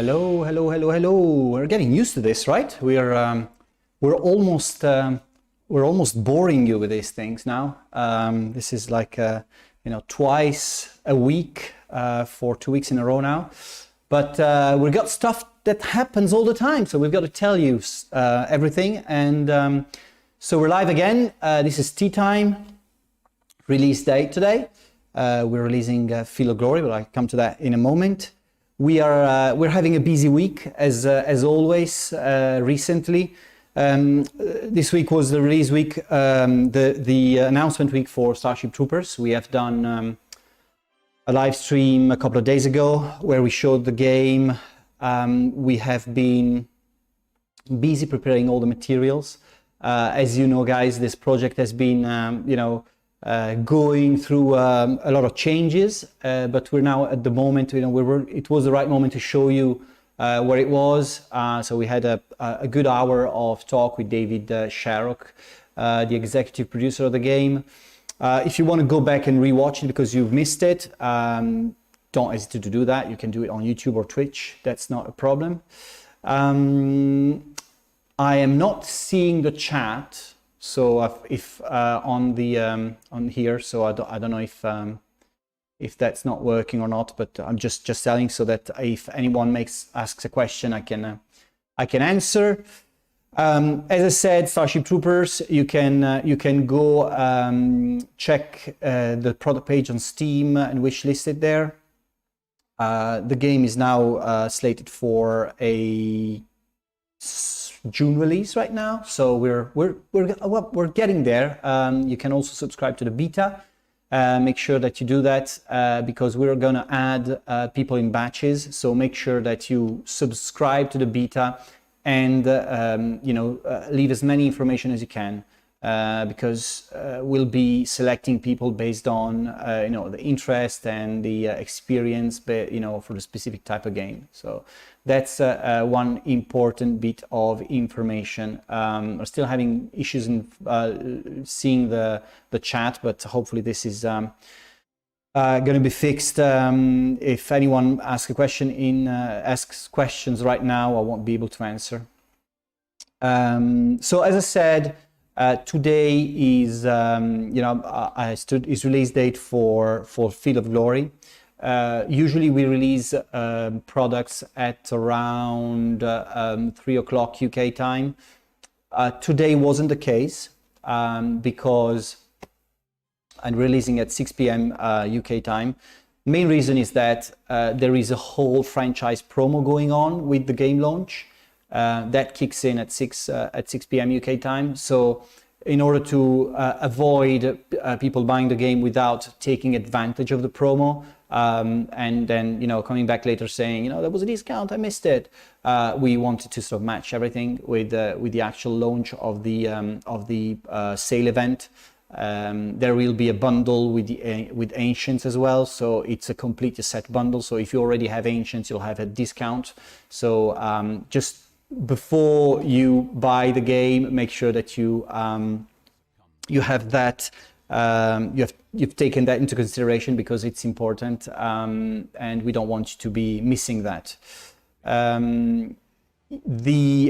Hello, hello, hello, hello. We're getting used to this, right? We're almost boring you with these things now. This is like twice a week for 2 weeks in a row now. But we've got stuff that happens all the time, so we've got to tell you everything. And so we're live again. This is Tea Time release date today. We're releasing Field of Glory, but I'll come to that in a moment. We're having a busy week as always. Recently, this week was the release week, the announcement week for Starship Troopers. We have done a live stream a couple of days ago where we showed the game. We have been busy preparing all the materials. As you know, guys, this project has been going through a lot of changes, but we're now at the moment, it was the right moment to show you where it was. So we had a good hour of talk with David Sharrock, the executive producer of the game. If you want to go back and rewatch it because you've missed it, don't hesitate to do that. You can do it on YouTube or Twitch. That's not a problem. I am not seeing the chat. So if on here, so I don't know if that's not working or not, but I'm just telling so that if anyone asks a question, I can answer. As I said, Starship Troopers, you can go check the product page on Steam and wishlist it there. The game is now slated for a June release right now, so we're getting there. You can also subscribe to the beta. Make sure that you do that because we're going to add people in batches. So make sure that you subscribe to the beta and leave as many information as you can because we'll be selecting people based on the interest and the experience, for the specific type of game. So that's one important bit of information. We're still having issues in seeing the chat, but hopefully this is going to be fixed. If anyone asks questions right now, I won't be able to answer. So as I said, today is is release date for Field of Glory. Usually we release products at around 3 o'clock UK time. Today wasn't the case because I'm releasing at 6 p.m. UK time. Main reason is that there is a whole franchise promo going on with the game launch. That kicks in at 6 p.m. UK time. So in order to avoid people buying the game without taking advantage of the promo, and then coming back later saying there was a discount, I missed it, we wanted to sort of match everything with the actual launch of the sale event. There will be a bundle with Ancients as well, so it's a complete set bundle. So if you already have Ancients, you'll have a discount. So just before you buy the game, make sure that you have that. You've taken that into consideration because it's important, and we don't want you to be missing that. The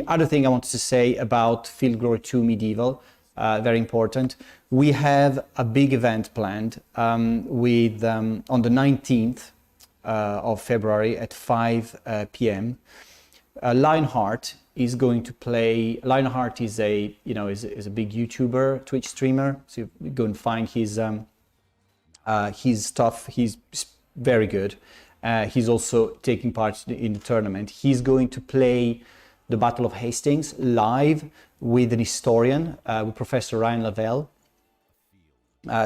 other thing I wanted to say about Field of Glory 2 Medieval, very important. We have a big event planned with on the 19th of February at 5 p.m. Lionheart is going to play. Lionheart is a big YouTuber, Twitch streamer. So you go and find his stuff. He's very good. He's also taking part in the tournament. He's going to play the Battle of Hastings live with an historian, with Professor Ryan Lavelle.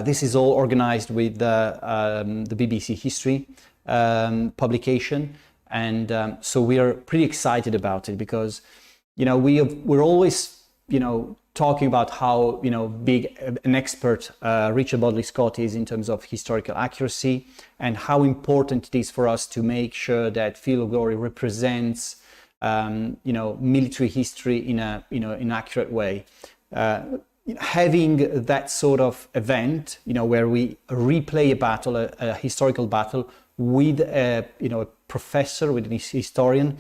This is all organized with the BBC History publication. And so we are pretty excited about it because, we're always, talking about how, big an expert Richard Bodley Scott is in terms of historical accuracy and how important it is for us to make sure that Field of Glory represents, military history in an accurate way. Having that sort of event, where we replay a battle, a historical battle, with a a professor, with a historian,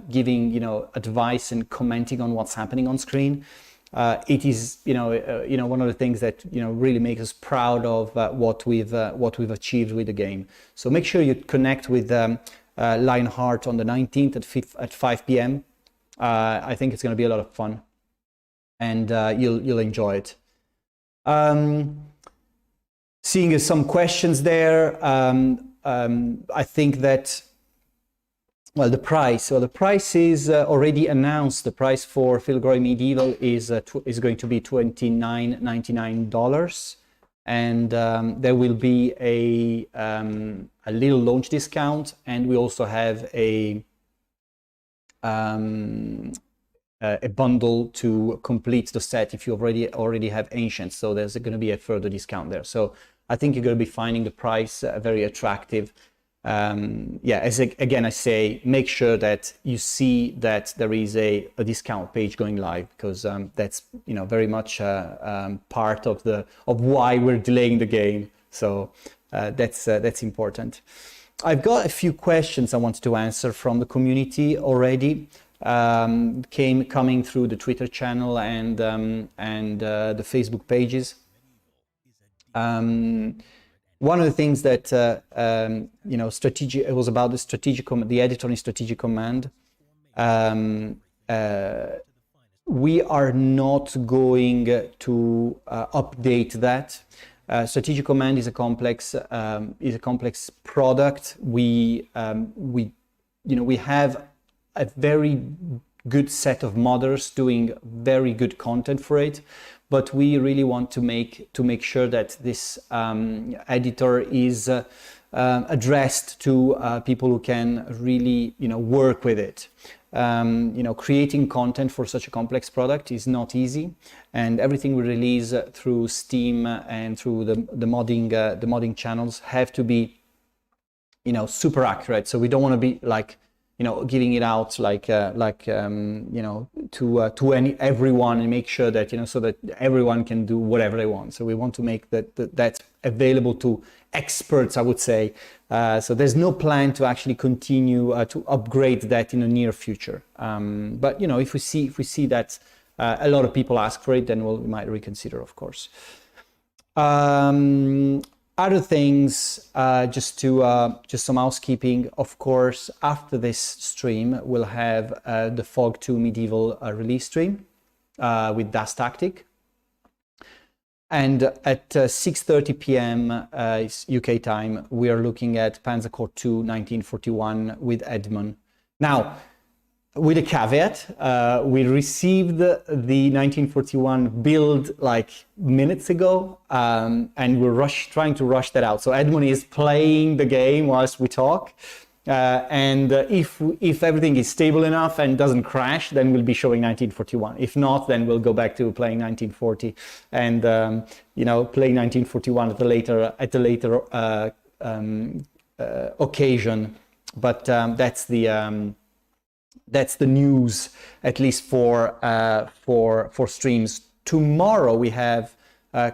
giving advice and commenting on what's happening on screen. It is one of the things that really makes us proud of what we've achieved with the game. So make sure you connect with Lionheart on the 19th at 5 p.m. I think it's going to be a lot of fun, and you'll enjoy it. Seeing some questions there, I think that, well, the price. So the price is already announced. The price for Field of Glory Medieval is going to be $29.99, and there will be a little launch discount, and we also have a bundle to complete the set if you already have Ancients. So there's going to be a further discount there. So I think you're going to be finding the price very attractive. Again, I say, make sure that you see that there is a discount page going live, because that's very much part of why we're delaying the game. So that's important. I've got a few questions I wanted to answer from the community already, coming through the Twitter channel and the Facebook pages. One of the things that strategic, it was about the editor in Strategic Command. We are not going to update that. Strategic Command is a complex product. We have a very good set of modders doing very good content for it, but we really want to make sure that this editor is addressed to people who can really work with it. Creating content for such a complex product is not easy, and everything we release through Steam and through the modding channels have to be super accurate. So we don't want to be like giving it out to everyone, and make sure that so that everyone can do whatever they want. So we want to make that available to experts, I would say. So there's no plan to actually continue to upgrade that in the near future. But if we see that a lot of people ask for it, then we might reconsider, of course. Other things, just some housekeeping. Of course, after this stream, we'll have the Fog 2 Medieval release stream with Das Tactic. And at 6:30 p.m. UK time, we are looking at Panzer Corps 2 1941 with Edmund. Now, with a caveat, we received the 1941 build like minutes ago, and we're trying to rush that out. So Edmund is playing the game whilst we talk, and if everything is stable enough and doesn't crash, then we'll be showing 1941. If not, then we'll go back to playing 1940 and playing 1941 at a later occasion. But that's the news, at least for streams. Tomorrow we have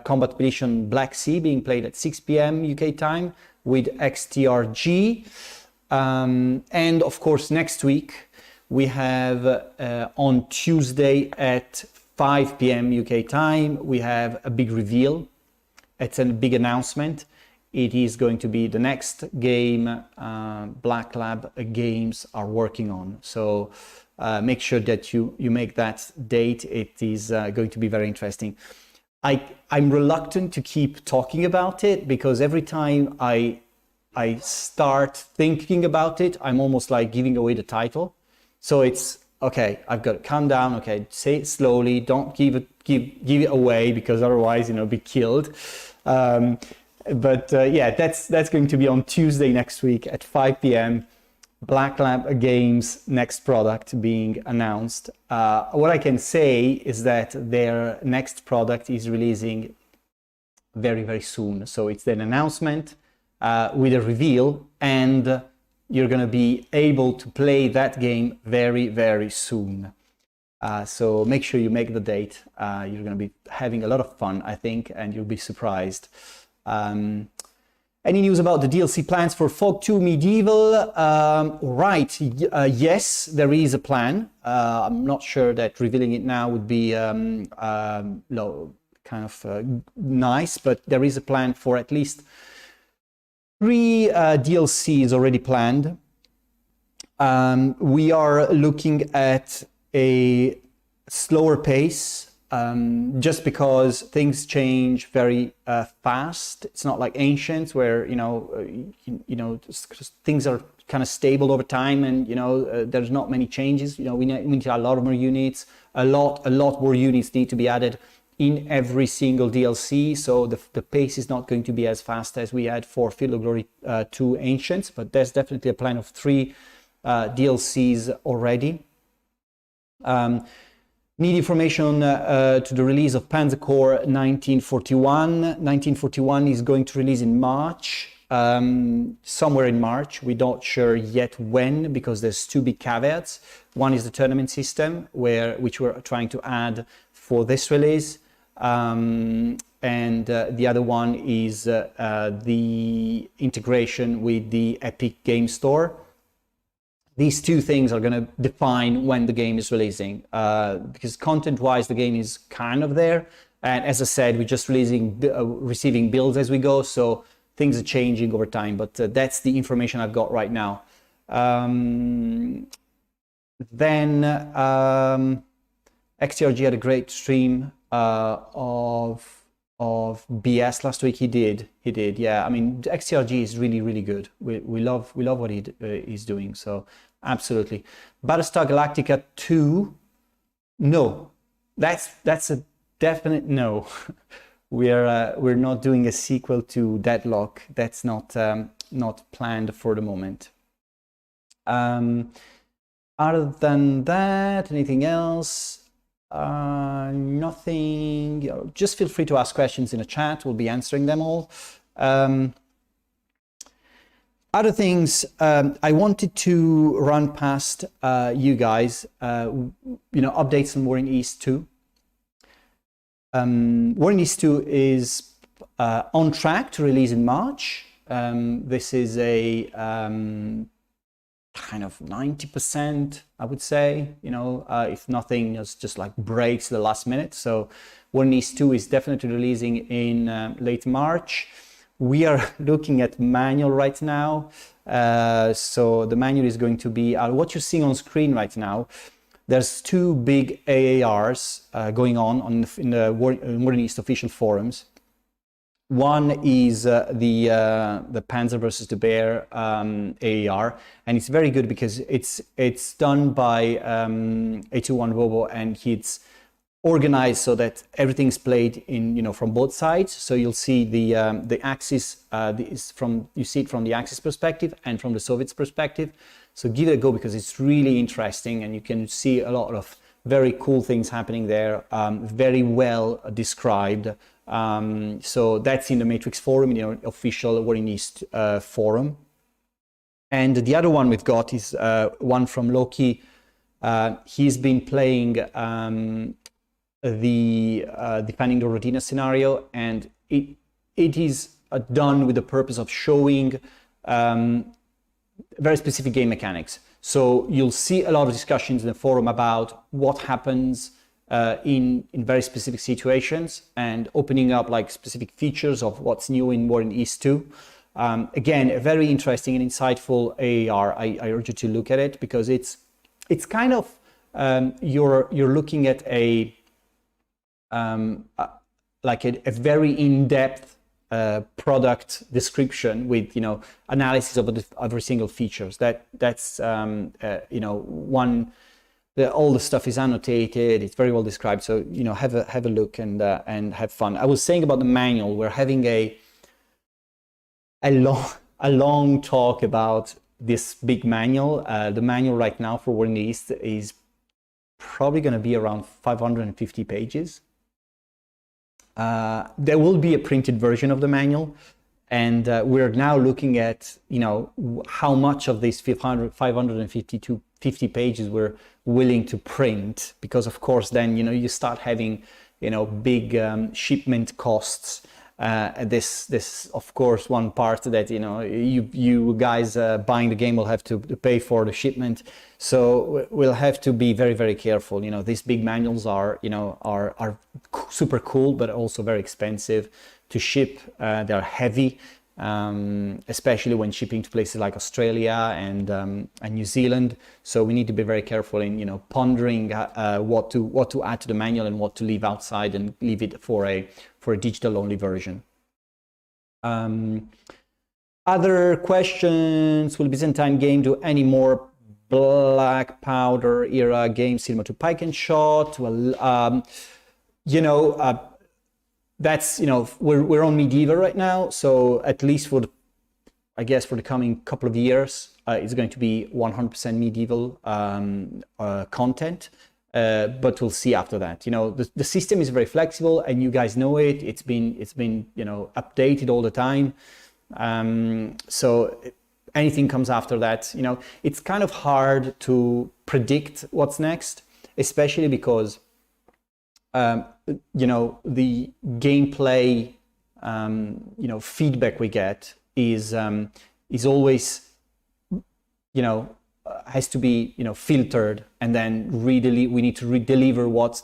Combat Expedition Black Sea being played at 6 p.m. UK time with XTRG. And of course, next week we have on Tuesday at 5 p.m. UK time, we have a big reveal. It's a big announcement. It is going to be the next game Black Lab Games are working on. So make sure that you make that date. It is going to be very interesting. I'm reluctant to keep talking about it, because every time I start thinking about it, I'm almost like giving away the title. So it's okay, I've got to calm down. Okay, say it slowly. Don't give it away, because otherwise, be killed. But that's going to be on Tuesday next week at 5 p.m. Black Lab Games' next product being announced. What I can say is that their next product is releasing very, very soon. So it's an announcement with a reveal, and you're going to be able to play that game very, very soon. So make sure you make the date. You're going to be having a lot of fun, I think, and you'll be surprised. Any news about the DLC plans for Fog 2 Medieval? Right, yes, there is a plan. I'm not sure that revealing it now would be nice, but there is a plan for at least 3 DLCs already planned. We are looking at a slower pace, just because things change very fast. It's not like Ancients where things are kind of stable over time, and there's not many changes. We need a lot more units. A lot more units need to be added in every single DLC, so the pace is not going to be as fast as we had for Field of Glory 2 Ancients, but there's definitely a plan of 3 DLCs already. Need information to the release of Panzer Corps 1941. 1941 is going to release in March, somewhere in March. We're not sure yet when, because there's 2 big caveats. One is the tournament system, which we're trying to add for this release. And the other one is the integration with the Epic Game Store. These 2 things are going to define when the game is releasing, because content-wise, the game is kind of there. And as I said, we're just receiving builds as we go, so things are changing over time. But that's the information I've got right now. Then XTRG had a great stream of BS last week. He did, yeah. I mean, XTRG is really good. We love what he's doing. So absolutely. Battlestar Galactica 2, no, that's a definite no. We're not doing a sequel to Deadlock. That's not planned for the moment. Other than that, anything else? Nothing. Just feel free to ask questions in the chat. We'll be answering them all. Other things I wanted to run past you guys. Updates on Warring East 2. Warring East 2 is on track to release in March. This is a kind of 90%, I would say, if nothing just like breaks the last minute. So Warring East 2 is definitely releasing in late March. We are looking at manual right now. So the manual is going to be what you're seeing on screen right now. There's 2 big AARs going on in the Warring East official forums. One is the Panzer versus the Bear AAR, and it's very good because it's done by A21 Robo, and it's organized so that everything's played in from both sides. So you'll see the Axis you see it from the Axis perspective and from the Soviets perspective. So give it a go because it's really interesting, and you can see a lot of very cool things happening there. Very well described. So that's in the Matrix forum, official Warring East forum. And the other one we've got is one from Loki. He's been playing the Defending the Rodina scenario, and it is done with the purpose of showing very specific game mechanics. So you'll see a lot of discussions in the forum about what happens in very specific situations, and opening up like specific features of what's new in Warring East 2. Again, a very interesting and insightful AAR. I urge you to look at it because it's kind of you're looking at a very in-depth product description with analysis of every single features. That's all the stuff is annotated. It's very well described. So have a look and have fun. I was saying about the manual. We're having a long talk about this big manual. The manual right now for Warring East is probably going to be around 550 pages. There will be a printed version of the manual, and we're now looking at how much of these 550 pages we're willing to print, because of course then you start having big shipment costs, This of course one part that you guys buying the game will have to pay for the shipment, so we'll have to be very, very careful. These big manuals are super cool, but also very expensive to ship. They're heavy, especially when shipping to places like Australia and New Zealand. So we need to be very careful in pondering what to add to the manual and what to leave outside and leave it for a digital only version. Other questions: will Byzantine game do any more Black Powder era games similar to Pike and Shot? Well, that's we're on medieval right now, so at least for the coming couple of years, it's going to be 100% medieval content. But we'll see after that. The system is very flexible, and you guys know it. It's been updated all the time. So anything comes after that, it's kind of hard to predict what's next, especially because the gameplay feedback we get is always has to be filtered, and then we need to deliver what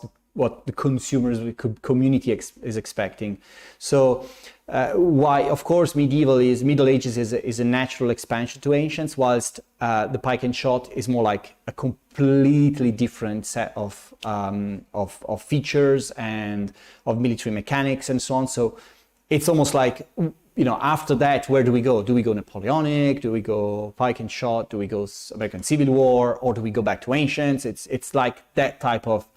the consumers, the community is expecting. So why, of course, Middle Ages is a natural expansion to Ancients, whilst the Pike and Shot is more like a completely different set of features and of military mechanics and so on. So it's almost like, after that, where do we go? Do we go Napoleonic? Do we go Pike and Shot? Do we go American Civil War? Or do we go back to Ancients? It's like that type of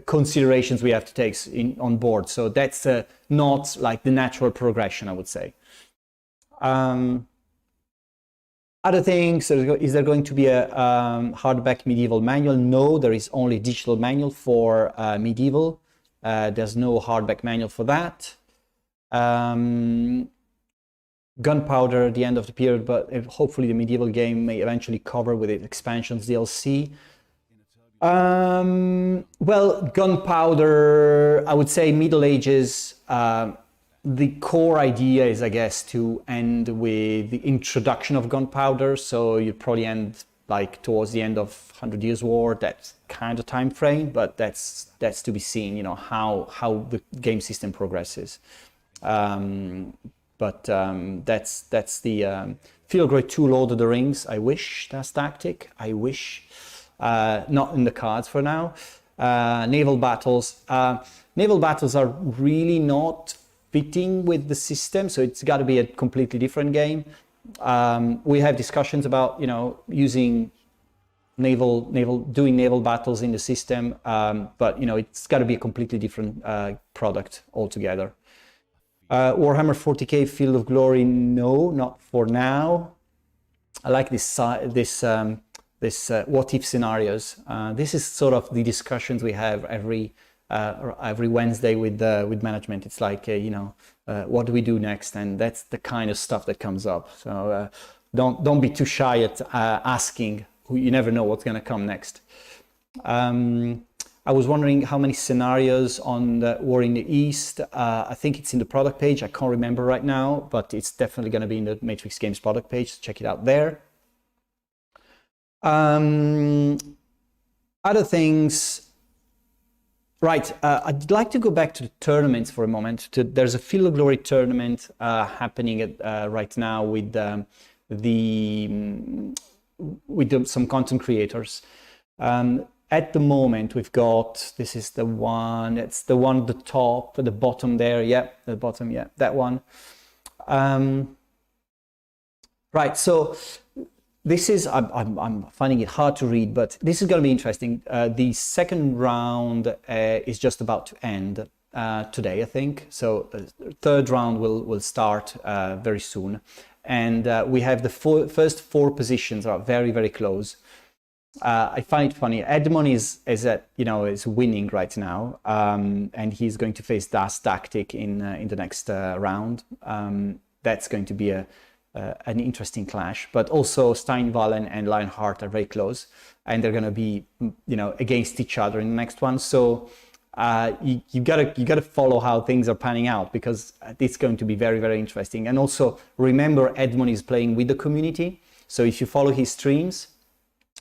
considerations we have to take on board. So that's not like the natural progression, I would say. Other things: is there going to be a hardback medieval manual? No, there is only digital manual for medieval. There's no hardback manual for that. Gunpowder at the end of the period, but hopefully the medieval game may eventually cover with its expansions DLC. Well, Gunpowder, I would say Middle Ages, the core idea is, I guess, to end with the introduction of gunpowder. So you probably end like towards the end of 100 Years' War, that kind of time frame, but that's to be seen, how the game system progresses. That's the Field of Glory 2 Lord of the Rings. I wish that's tactic. I wish. Not in the cards for now. Naval battles. Naval battles are really not fitting with the system, so it's got to be a completely different game. We have discussions about using doing naval battles in the system, but it's got to be a completely different product altogether. Warhammer 40k Field of Glory, no, not for now. I like this what if scenarios. This is sort of the discussions we have every Wednesday with management. It's like what do we do next, and that's the kind of stuff that comes up. So don't be too shy at asking. You never know what's going to come next. I was wondering how many scenarios on the War in the East. I think it's in the product page. I can't remember right now, but it's definitely going to be in the Matrix Games product page. So check it out there. Other things. Right, I'd like to go back to the tournaments for a moment. There's a Field of Glory tournament happening right now with some content creators. At the moment, we've got, this is the one, it's the one at the top, at the bottom there, yeah, the bottom, yeah, that one. Right, so this is, I'm finding it hard to read, but this is going to be interesting. The second round is just about to end today, I think. So the third round will start very soon. And we have the first four positions are very, very close. I find it funny. Edmond is winning right now, and he's going to face Das Tactic in the next round. That's going to be an interesting clash. But also Steinwallen and Lionheart are very close, and they're going to be against each other in the next one. So you gotta follow how things are panning out, because it's going to be very, very interesting. And also remember, Edmond is playing with the community, so if you follow his streams,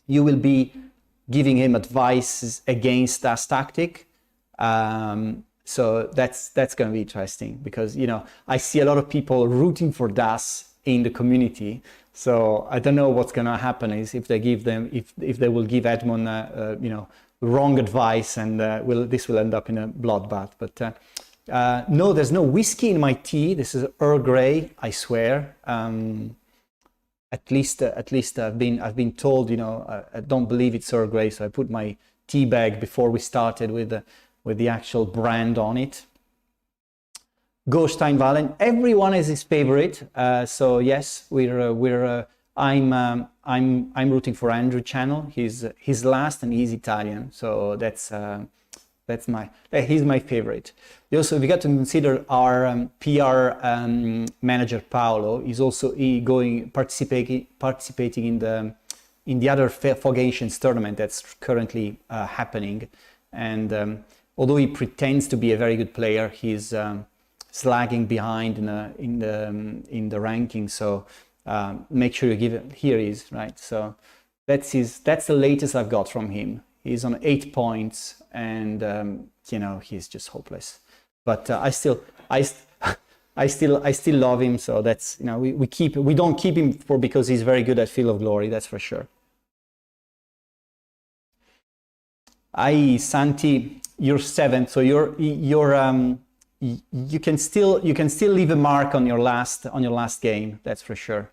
you will be giving him advice against Das tactic. So that's going to be interesting, because I see a lot of people rooting for Das in the community. So I don't know what's going to happen is if they will give Edmond wrong advice, and this will end up in a bloodbath. But no, there's no whiskey in my tea. This is Earl Grey, I swear. At least I've been told. I don't believe it's Earl Grey, so I put my tea bag before we started with the actual brand on it. Gostein Valen. Everyone has his favorite. So yes, I'm rooting for Andrew Channel. He's last and he's Italian, so he's my favorite. Also, we got to consider our PR manager Paolo is also participating in the other Fog Ancients tournament that's currently happening, and although he pretends to be a very good player, he's lagging behind in the ranking. So make sure you give it. Here he is, right? So that's the latest I've got from him. He's on 8 points, and he's just hopeless. But I still love him. So that's we don't keep him because he's very good at Field of Glory. That's for sure. Santi, you're 7th, so you can still leave a mark on your last game. That's for sure.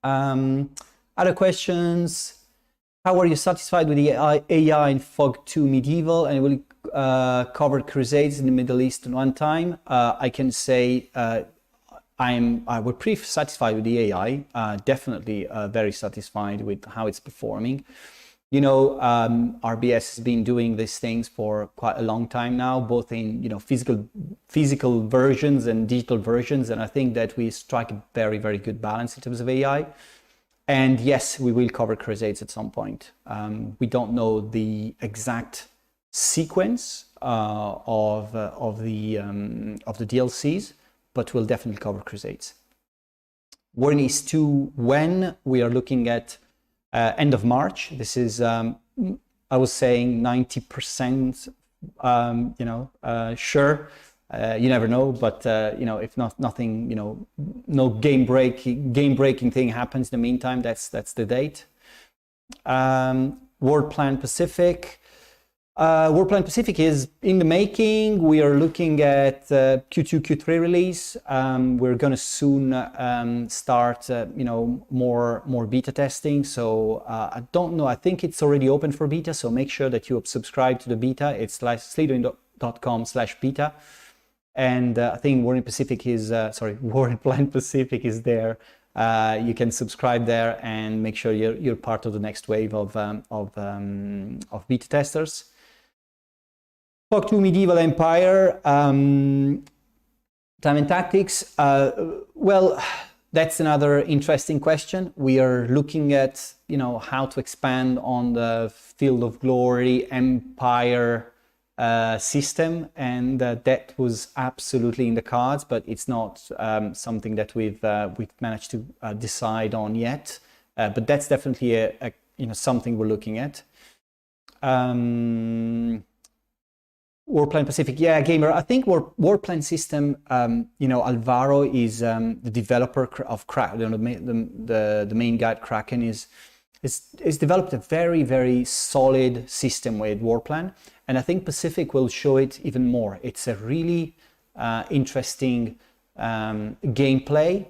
Other questions? How are you satisfied with the AI in Fog 2 Medieval, and will cover Crusades in the Middle East in one time? I can say we're pretty satisfied with the AI. Definitely very satisfied with how it's performing. RBS has been doing these things for quite a long time now, both in physical versions and digital versions, and I think that we strike a very, very good balance in terms of AI. And yes, we will cover Crusades at some point. We don't know the exact sequence of the DLCs, but we'll definitely cover Crusades. War in East 2, when we are looking at end of March. This is, I was saying 90%, sure. You never know, but if nothing, no game breaking thing happens in the meantime, that's the date. World Plan Pacific. World Plan Pacific is in the making. We are looking at Q2, Q3 release. We're going to soon start, more beta testing. So I don't know. I think it's already open for beta. So make sure that you subscribe to the beta. It's slitherine.com/beta. And I think War in Plan Pacific is there. You can subscribe there and make sure you're part of the next wave of beta testers. Fog 2 Medieval Empire, Time and Tactics. Well, that's another interesting question. We are looking at how to expand on the Field of Glory Empire system, and that was absolutely in the cards, but it's not something that we've managed to decide on yet. But that's definitely a something we're looking at. War Plan Pacific, yeah, Gamer. I think War Plan system. Alvaro is the developer of Kraken. The main guy at Kraken is developed a very, very solid system with War Plan, and I think Pacific will show it even more. It's a really interesting gameplay,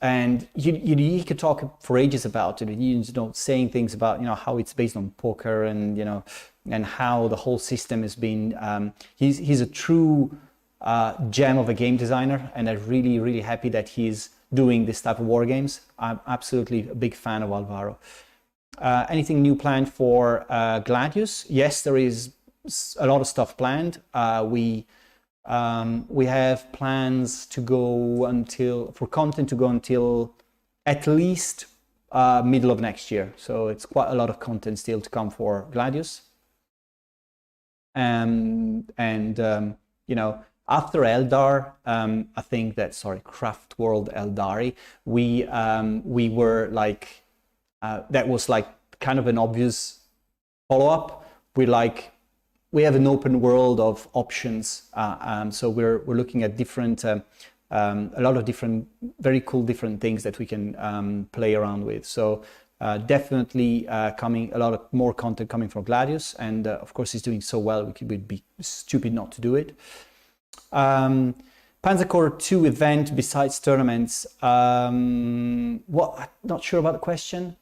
and you could talk for ages about it. Saying things about how it's based on poker, and and how the whole system has been. He's a true gem of a game designer, and I'm really, really happy that he's doing this type of war games. I'm absolutely a big fan of Alvaro. Anything new planned for Gladius? Yes, there is a lot of stuff planned. We have plans to go for content to go until at least middle of next year. So it's quite a lot of content still to come for Gladius. You know, after Eldar, I think that, Craft World Eldari, we were like, that was like kind of an obvious follow-up. We have an open world of options, so we're looking at different, a lot of different, very cool different things that we can play around with. So definitely coming a lot of more content coming from Gladius, and of course he's doing so well, we'd be stupid not to do it. Panzer Corps 2 event besides tournaments. What? I'm not sure about the question.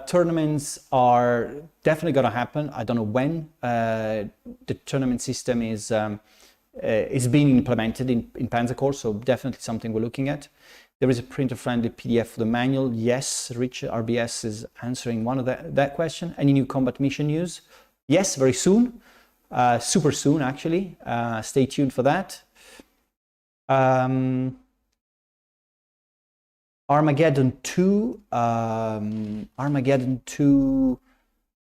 Tournaments are definitely going to happen. I don't know when. The tournament system is being implemented in Panzer Corps, so definitely something we're looking at. There is a printer-friendly PDF for the manual. Yes, Richard RBS is answering one of that question. Any new combat mission news? Yes, very soon. Super soon, actually. Stay tuned for that. Armageddon 2. Armageddon 2.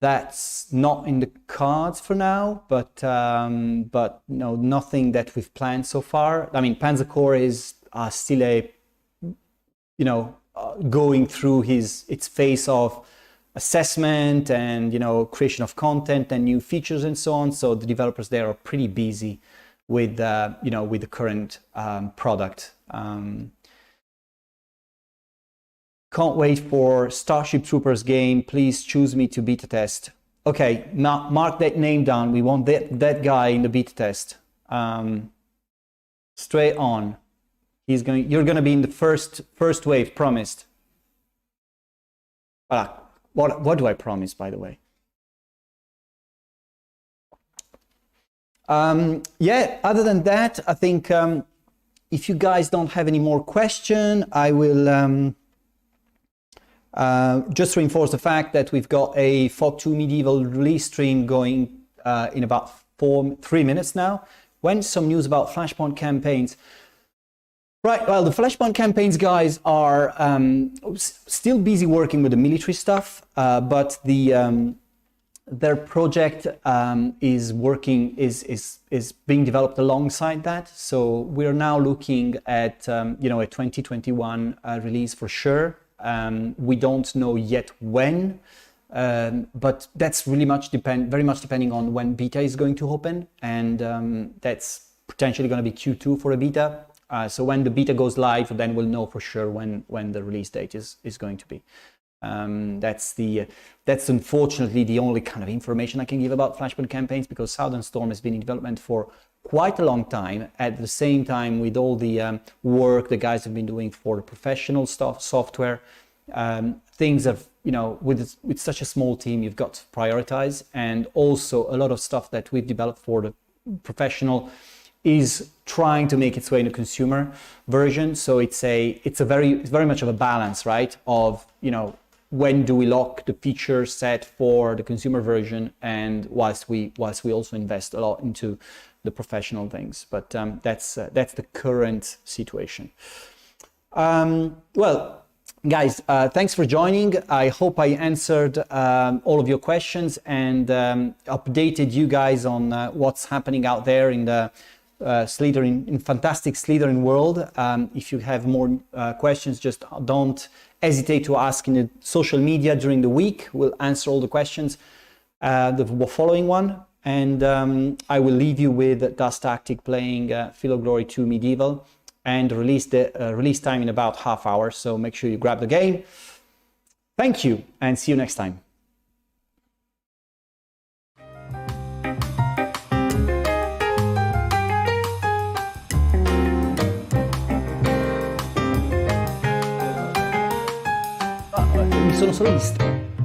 That's not in the cards for now, but no, nothing that we've planned so far. I mean, Panzer Corps is still a, you know, going through its phase of assessment and, you know, creation of content and new features and so on. So the developers there are pretty busy with you know, with the current product. Can't wait for Starship Troopers game. Please choose me to beta test. Okay, now mark that name down. We want that guy in the beta test. Straight on. You're gonna be in the first wave, promised. What do I promise, by the way? Yeah, other than that, I think if you guys don't have any more questions, I will just reinforce the fact that we've got a Fog 2 Medieval release stream going in about 3 minutes now. When some news about Flashpoint campaigns. Right, well, the Flashpoint campaigns guys are still busy working with the military stuff, but their project is being developed alongside that. So we're now looking at you know, a 2021 release for sure. We don't know yet when, but that's really very much depending on when beta is going to open, and that's potentially going to be Q2 for a beta. So when the beta goes live, then we'll know for sure when the release date is going to be. That's unfortunately the only kind of information I can give about Flashpoint campaigns, because Southern Storm has been in development for quite a long time. At the same time, with all the work the guys have been doing for the professional software, things have, you know, with such a small team, you've got to prioritize. And also a lot of stuff that we've developed for the professional is trying to make its way in a consumer version. So it's very much of a balance, right? Of, you know, when do we lock the feature set for the consumer version, and whilst we also invest a lot into the professional things. But that's the current situation. Well, guys, thanks for joining. I hope I answered all of your questions and updated you guys on what's happening out there in the fantastic Slitherine world. If you have more questions, just don't hesitate to ask in the social media during the week. We'll answer all the questions the following one. And I will leave you with Dust Tactic playing Field of Glory 2 Medieval, and release time in about half hour. So make sure you grab the game. Thank you, and see you next time. Mi sono solo distratto.